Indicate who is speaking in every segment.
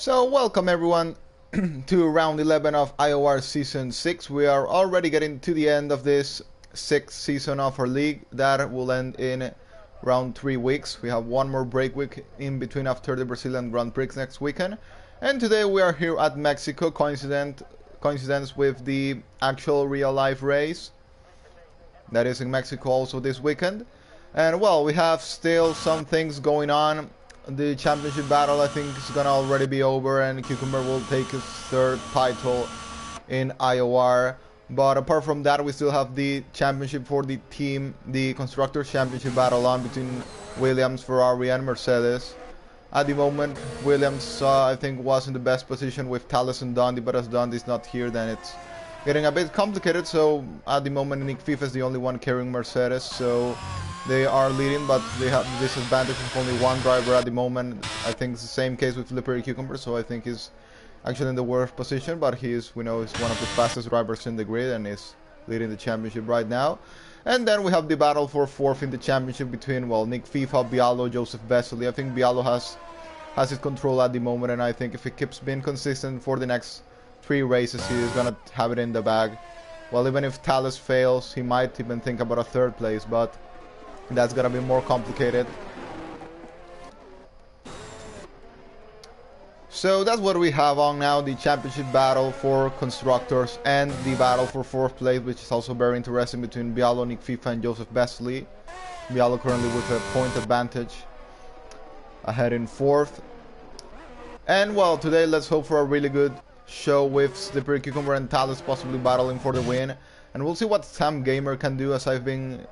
Speaker 1: So welcome everyone to round 11 of IOR Season 6. We are already getting to the end of this 6th season of our league that will end in around 3 weeks. We have one more break week in between after the Brazilian Grand Prix next weekend. And today we are here at Mexico, coincidence with the actual real life race that is in Mexico also this weekend. And well, we have still some things going on. The championship battle I think is gonna already be over and Cucumber will take his 3rd title in IOR. But apart from that, we still have the championship for the team, the Constructors Championship battle on between Williams, Ferrari and Mercedes. At the moment, Williams I think was in the best position with Thales and Dundee, but as Dundee's not here then it's getting a bit complicated. So at the moment Nick FIFA is the only one carrying Mercedes, so they are leading, but they have the disadvantage of only one driver at the moment. I think it's the same case with Slippery Cucumber, so I think he's actually in the worst position, but we know he's one of the fastest drivers in the grid and is leading the championship right now. And then we have the battle for 4th in the championship between, well, Nick FIFA, Bialo, Joseph Vesely. I think Bialo has his control at the moment, and I think if he keeps being consistent for the next 3 races, he is gonna have it in the bag. Well, even if Thales fails, he might even think about a 3rd place, but that's gonna be more complicated. So that's what we have on now, the championship battle for constructors and the battle for 4th place, which is also very interesting between Bialo, Nick FIFA and Joseph Vesely. Bialo currently with a point advantage ahead in 4th. And well, today let's hope for a really good show with Slippery Cucumber and Thales possibly battling for the win. And we'll see what Sam Gamer can do. As I've been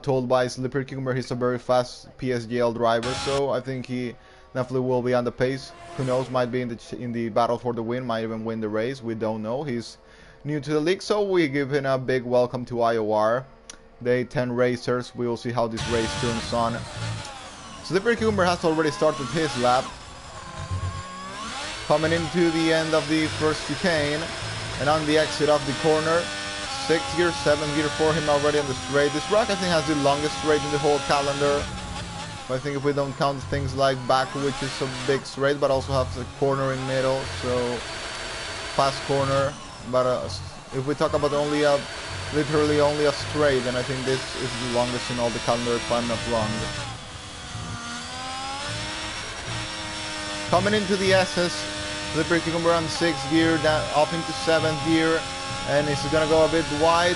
Speaker 1: told by Slippery Cucumber, he's a very fast PSGL driver, so I think he definitely will be on the pace. Who knows, might be in the battle for the win, might even win the race, we don't know. He's new to the league, so we give him a big welcome to IOR. Day 10 racers, we will see how this race turns on. Slippery Cucumber has already started his lap, coming into the end of the first chicane, and on the exit of the corner, 6th gear, 7th gear for him already on the straight. This track I think has the longest straight in the whole calendar. I think if we don't count things like Baku, which is a big straight, but also has a corner in middle, so fast corner. But if we talk about literally only a straight, then I think this is the longest in all the calendar if I'm not wrong. Coming into the SS, Slippery Cucumber on 6th gear, down off into 7th gear. And is gonna go a bit wide.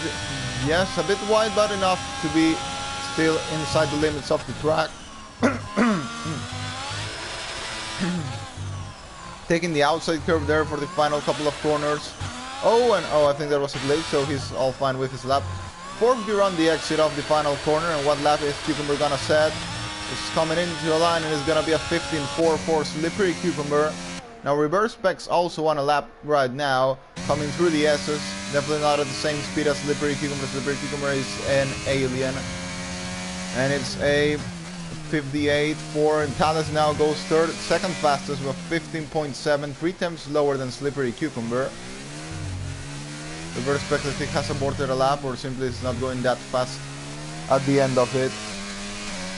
Speaker 1: Yes, a bit wide, but enough to be still inside the limits of the track. Taking the outside curve there for the final couple of corners. I think there was a glitch, so he's all fine with his lap. 4th gear on the exit of the final corner, and what lap is Cucumber gonna set? It's coming into the line, and it's gonna be a 15.4 for Slippery Cucumber. Now reverse specs also on a lap right now, coming through the S's, definitely not at the same speed as Slippery Cucumber. Slippery Cucumber is an alien, and it's a 58.4, and Thales now goes 2nd fastest with 15.7, 3 times lower than Slippery Cucumber. Reverse specs I think has aborted a lap, or simply is not going that fast at the end of it,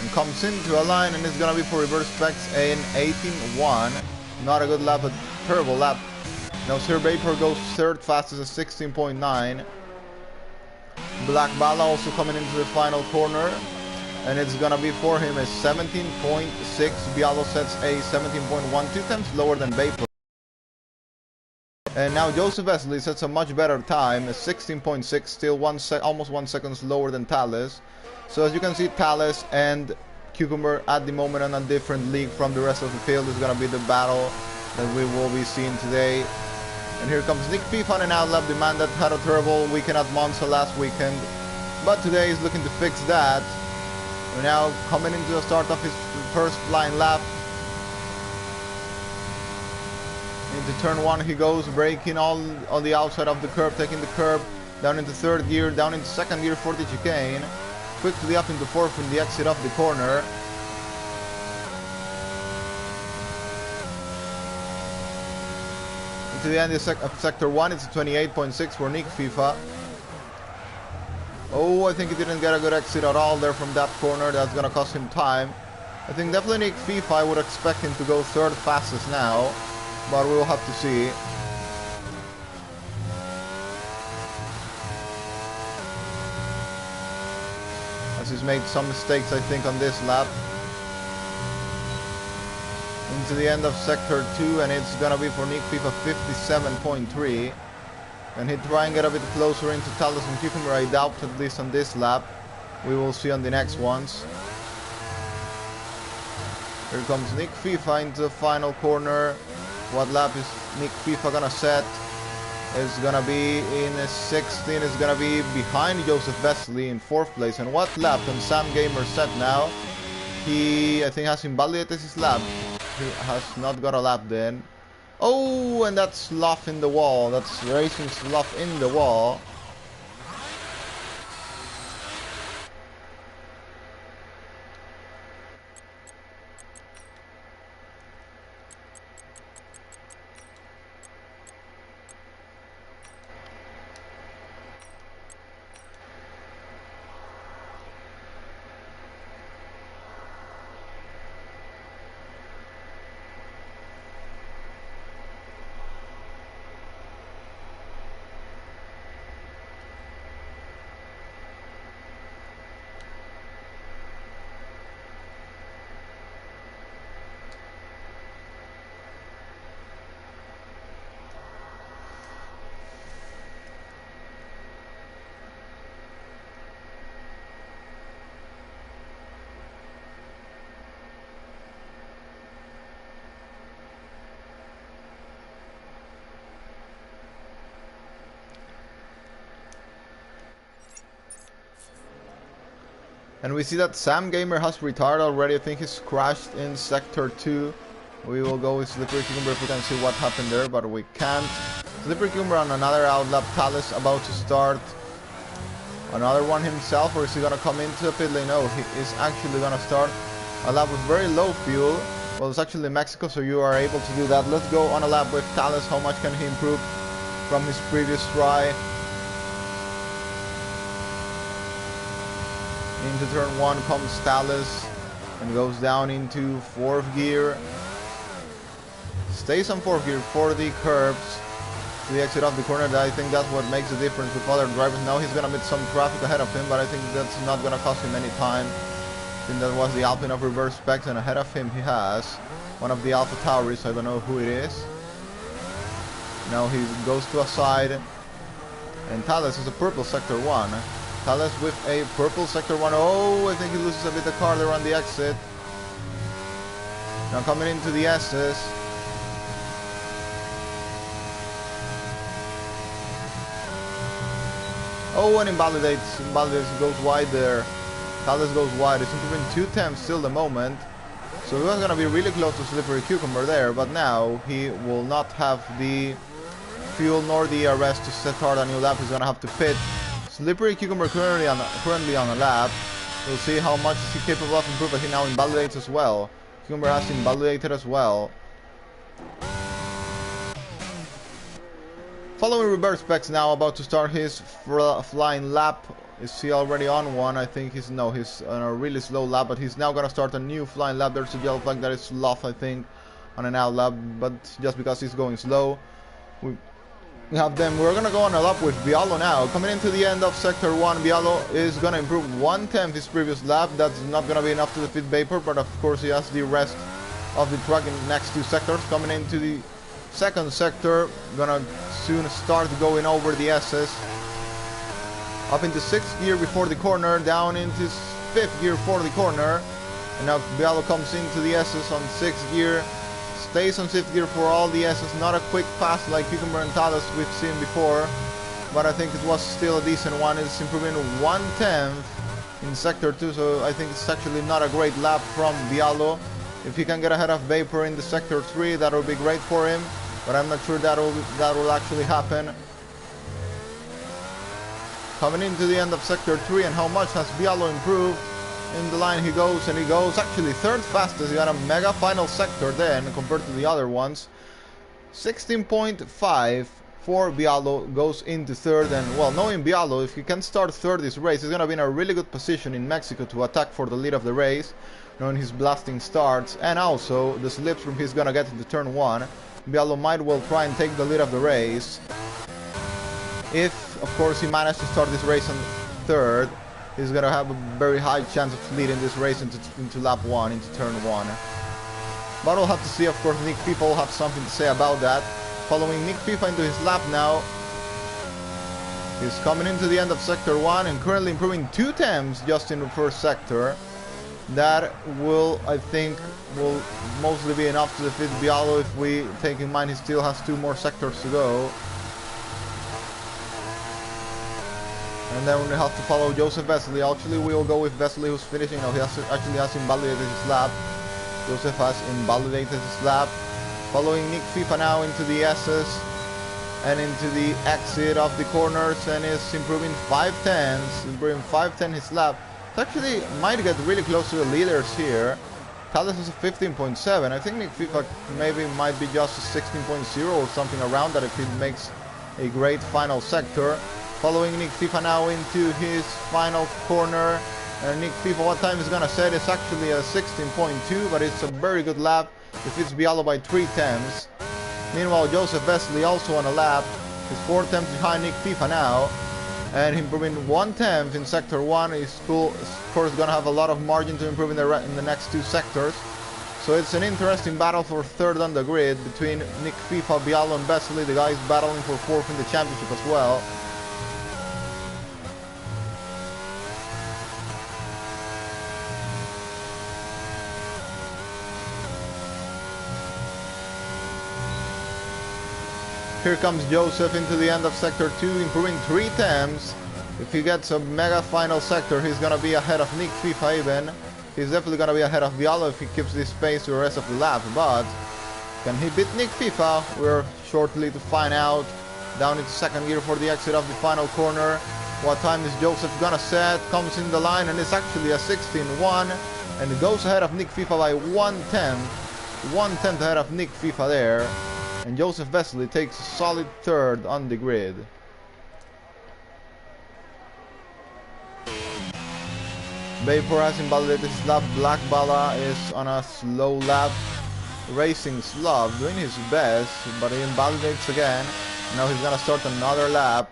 Speaker 1: and comes into a line, and it's gonna be for reverse specs an 18.1. Not a good lap, a terrible lap. Now Sir Vapor goes 3rd fastest at 16.9. Black Bala also coming into the final corner, and it's gonna be for him a 17.6. Bialo sets a 17.1, 2 times lower than Vapor. And now Joseph Vesely sets a much better time, a 16.6, still almost 1 second lower than Thales. So as you can see, Thales and Cucumber at the moment on a different league from the rest of the field. Is going to be the battle that we will be seeing today. And here comes Nick FIFA on an outlap. The man that had a terrible weekend at Monza last weekend, but today he's looking to fix that. We're now coming into the start of his first line lap. Into turn 1 he goes, braking all on the outside of the curb, taking the curb down into 3rd gear, down into 2nd gear for the chicane. Quickly up into 4th in the exit of the corner. Into the end of sector 1, it's 28.6 for Nick FIFA. I think he didn't get a good exit at all there from that corner. That's gonna cost him time. I think definitely Nick FIFA, I would expect him to go 3rd fastest now. but we'll have to see. As he's made some mistakes, I think, on this lap. Into the end of sector 2, and it's gonna be for Nick FIFA 57.3. And he try and get a bit closer into Talos and Cucumber. I doubt at least on this lap. We will see on the next ones. Here comes Nick FIFA into the final corner. What lap is Nick FIFA gonna set? It's gonna be in 16. It's gonna be behind Joseph Vesely in 4th place. And what lap can Sam Gamer set now? He, I think, has invalidated his lap. He has not got a lap then. Oh, and that's slough in the wall. That's racing slough in the wall. And we see that Sam Gamer has retired already. I think he's crashed in sector 2. We will go with Slippery Cucumber if we can see what happened there, but we can't. Slippery Cucumber on another outlap. Talis about to start another one himself, or is he gonna come into the pit lane? No, he is actually gonna start a lap with very low fuel. Well, it's actually Mexico, so you are able to do that. Let's go on a lap with Talis. How much can he improve from his previous try? Into turn 1 comes Talis and goes down into 4th gear. Stays on 4th gear for the curbs to the exit of the corner. I think that's what makes the difference with other drivers. Now he's gonna meet some traffic ahead of him, but I think that's not gonna cost him any time. I think that was the Alpine of reverse specs, and ahead of him he has one of the Alpha Tauris. I don't know who it is. Now he goes to a side, and Talis is a purple sector 1. Talis with a purple sector 1. Oh, I think he loses a bit of car there on the exit. Now coming into the S's. Oh, and invalidates. Goes wide there. Talis goes wide. It's improving 2/10 still the moment. So he was going to be really close to Slippery Cucumber there, but now he will not have the fuel nor the ERS to start a new lap. He's going to have to pit. Slippery Cucumber currently on a lap. We'll see how much is he capable of improving. He now invalidates as well. Cucumber has invalidated as well. Following reverse specs now, about to start his flying lap. Is he already on one? I think he's on a really slow lap, but he's now gonna start a new flying lap. There's a yellow flag that is slough, I think, on an out lap, but just because he's going slow. We have them. We're gonna go on a lap with Bialo now. Coming into the end of sector 1, Bialo is gonna improve 1/10 his previous lap. That's not gonna be enough to defeat Vapor, but of course he has the rest of the track in the next 2 sectors. Coming into the second sector, gonna soon start going over the S's. Up into 6th gear before the corner, down into 5th gear for the corner. And now Bialo comes into the S's on 6th gear. Stays on 5th gear for all the S's. Not a quick pass like Cucumber and Talis we've seen before, but I think it was still a decent one. It's improving 1/10 in sector 2, so I think it's actually not a great lap from Bialo. If he can get ahead of Vapor in the sector 3, that will be great for him, but I'm not sure that will actually happen. Coming into the end of sector 3, and how much has Bialo improved? In the line he goes, and he goes actually 3rd fastest. He got a mega final sector then compared to the other ones. 16.5 for Bialo, goes into 3rd, and well, knowing Bialo, if he can start 3rd this race, he's gonna be in a really good position in Mexico to attack for the lead of the race, knowing his blasting starts, and also the slipstream he's gonna get into turn 1. Bialo might well try and take the lead of the race. If, of course, he managed to start this race on third, he's gonna have a very high chance of leading this race into lap 1, into turn 1. But we'll have to see. Of course, Nick FIFA will have something to say about that. Following Nick FIFA into his lap now. He's coming into the end of sector 1 and currently improving 2 temps just in the first sector. That will, I think, will mostly be enough to defeat Bialo if we take in mind he still has 2 more sectors to go. And then we have to follow Joseph Vesely. Actually, we will go with Vesely, who's finishing. No, he actually has invalidated his lap. Joseph has invalidated his lap. Following Nick FIFA now into the S's and into the exit of the corners, and is improving 5/10s, improving 5/10 his lap. It actually might get really close to the leaders here. Caldas is a 15.7. I think Nick FIFA maybe might be just a 16.0 or something around that if he makes a great final sector. Following Nick FIFA now into his final corner. And Nick FIFA, what time is gonna set? It's actually a 16.2, but it's a very good lap. Defeats Bialo by 3/10s. Meanwhile, Joseph Vesely also on a lap. He's 4/10s behind Nick FIFA now. And improving 1/10 in sector 1. He's of course gonna have a lot of margin to improve in the next 2 sectors. So it's an interesting battle for third on the grid between Nick FIFA, Bialo and Vesely. The guys battling for 4th in the championship as well. Here comes Joseph into the end of sector 2, improving 3/10s. If he gets a mega final sector, he's gonna be ahead of Nick FIFA even. He's definitely gonna be ahead of Bialo if he keeps this pace to the rest of the lap. But can he beat Nick FIFA? We're shortly to find out. Down into second gear for the exit of the final corner. What time is Joseph gonna set? Comes in the line and it's actually a 16.1. And it goes ahead of Nick FIFA by 1/10. 1/10 ahead of Nick FIFA there. And Joseph Vesely takes a solid third on the grid. Vapor has invalidated his lap. Black Bala is on a slow lap. Racing Slav doing his best, but he invalidates again. Now he's gonna start another lap.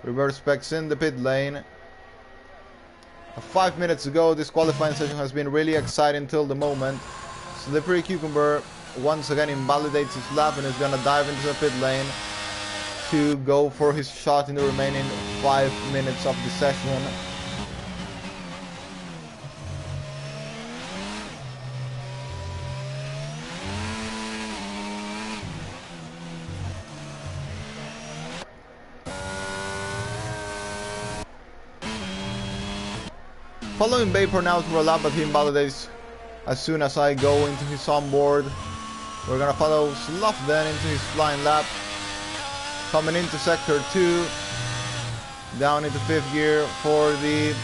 Speaker 1: Reverse specs in the pit lane. 5 minutes ago, this qualifying session has been really exciting till the moment. Slippery Cucumber once again invalidates his lap and is gonna dive into the pit lane to go for his shot in the remaining 5 minutes of the session. Following Vapor now through a lap, but he invalidates as soon as I go into his onboard. We're gonna follow Slough then into his flying lap. Coming into sector 2. Down into 5th gear for the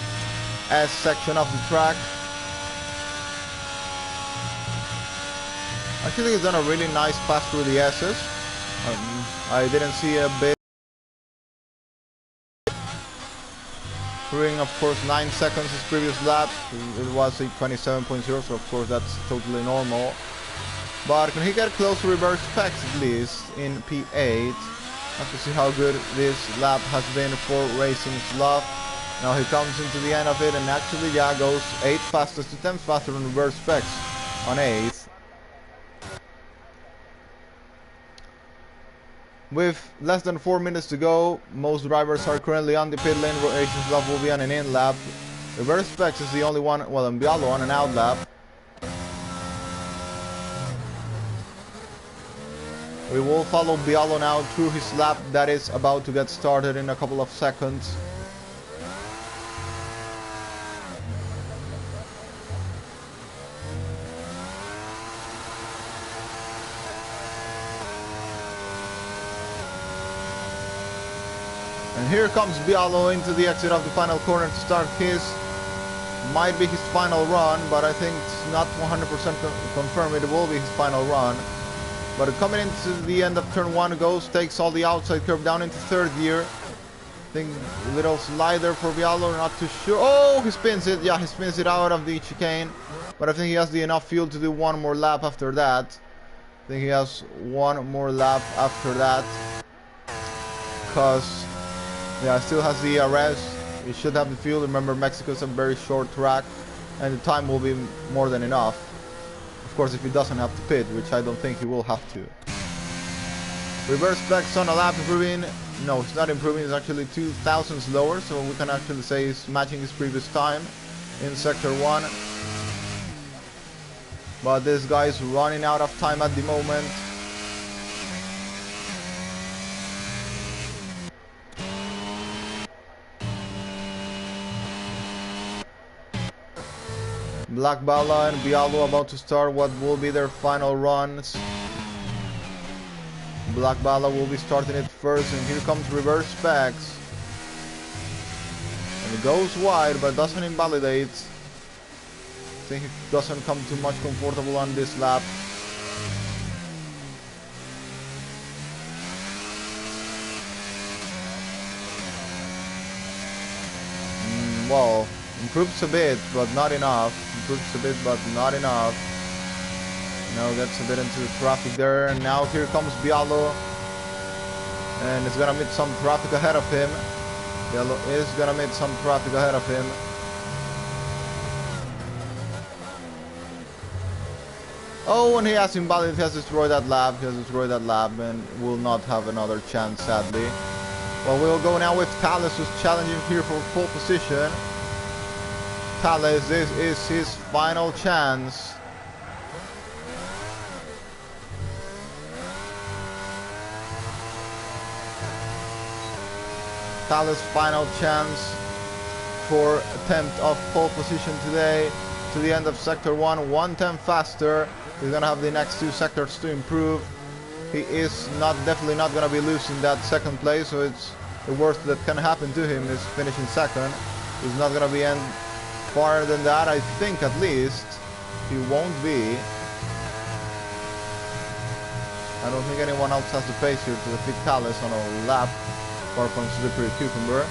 Speaker 1: S section of the track. Actually, he's done a really nice pass through the S's. I didn't see a bit. Of course 9 seconds his previous lap. It was a 27.0, so of course that's totally normal. But can he get close to reverse specs at least in P8? Have to see how good this lap has been for Racing Slough. Now he comes into the end of it and actually goes 8 fastest to 10 faster than reverse specs on 8th. With less than 4 minutes to go, most drivers are currently on the pit lane. Racing Slough will be on an in lap. Reverse specs is the only one, well, and Bialo on an out lap. We will follow Bialo now through his lap that is about to get started in a couple of seconds. And here comes Bialo into the exit of the final corner to start his, might be his final run, but I think it's not 100% confirmed it will be his final run. But coming into the end of turn 1 goes, takes all the outside curve down into 3rd gear. I think a little slider for Bialo, not too sure. Oh, he spins it. Yeah, he spins it out of the chicane. But I think he has enough fuel to do one more lap after that. think he has one more lap after that, because yeah, still has the ERS. He should have the fuel. Remember, Mexico's a very short track, and the time will be more than enough. Of course, if he doesn't have to pit, which I don't think he will have to. Reverse specs on a lap improving. No, it's not improving. It's actually 2 thousandths lower, so we can actually say he's matching his previous time in Sector 1. But this guy's running out of time at the moment. Black Bala and Bialo about to start what will be their final runs. Black Bala will be starting it first, and here comes reverse specs. And it goes wide, but doesn't invalidate. I think it doesn't come too much comfortable on this lap. Well, improves a bit, but not enough. Improves a bit, but not enough. Now gets a bit into the traffic there, and now here comes Bialo, and it's gonna meet some traffic ahead of him. Bialo is gonna meet some traffic ahead of him. Oh, and he has invalidated. He has destroyed that lap. He has destroyed that lap, and will not have another chance, sadly. Well, we'll go now with Thales, who's challenging here for pole position. Thales, this is his final chance. Thales' final chance for attempt of pole position today to the end of Sector 1, 1/10 faster. He's gonna have the next 2 sectors to improve. He is definitely not gonna be losing that second place, so it's the worst that can happen to him is finishing second. He's not gonna be end farther than that, I think. At least he won't be. I don't think anyone else has the pace here to defeat Thales on a lap, apart from Slippery Cucumber.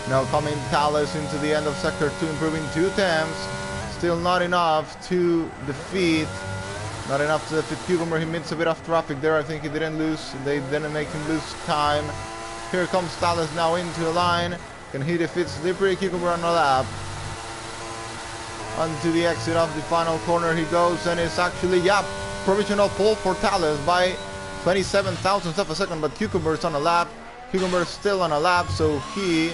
Speaker 1: Now coming Thales into the end of Sector 2, improving 2/10. Still not enough to defeat. Not enough to defeat Cucumber. He meets a bit of traffic there. I think he didn't lose. They didn't make him lose time. Here comes Thales now into a line. Can he defeat Slippery Cucumber on a lap? Onto the exit of the final corner he goes, and it's actually, yeah, provisional pole for Thales by 27 thousandths of a second, but Cucumber is on a lap. Cucumber is still on a lap, so he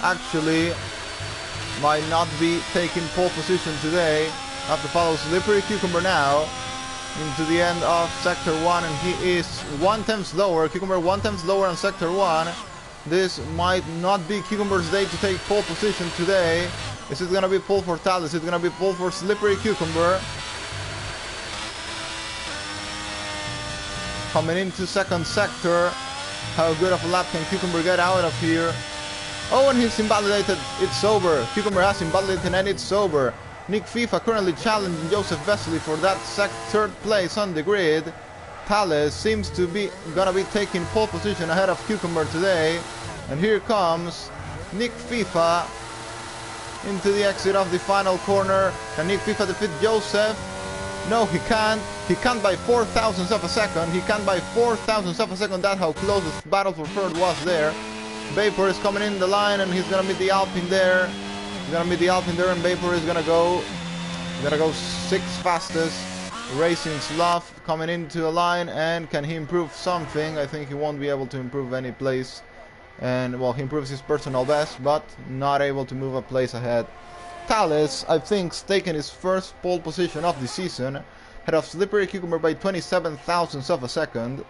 Speaker 1: actually might not be taking pole position today. Have to follow Slippery Cucumber now into the end of Sector 1, and he is 1/10 lower. Cucumber 1/10 lower on Sector 1. This might not be Cucumber's day to take pole position today. Is it gonna be pole for Thales? Is it gonna be pole for Slippery Cucumber? Coming into second sector. How good of a lap can Cucumber get out of here? Oh, and he's invalidated. It's over. Cucumber has invalidated, and it's over. Nick FIFA currently challenging Joseph Vesely for that third place on the grid. Thales seems to be gonna be taking pole position ahead of Cucumber today. And here comes Nick FIFA into the exit of the final corner. Can Nick FIFA defeat Joseph? No, he can't. He can't by 4 thousandths of a second. He can't by 4 thousandths of a second. That's how close the battle for third was there. Vapor is coming in the line, and he's gonna meet the Alpine there. He's gonna meet the Alpine there, and Vapor is gonna go 6th fastest. Racing Sloth coming into a line, and can he improve something? I think he won't be able to improve any place. And well, he improves his personal best, but not able to move a place ahead. Thales, I think, taking his first pole position of the season, head of Slippery Cucumber by 27 thousandths of a second.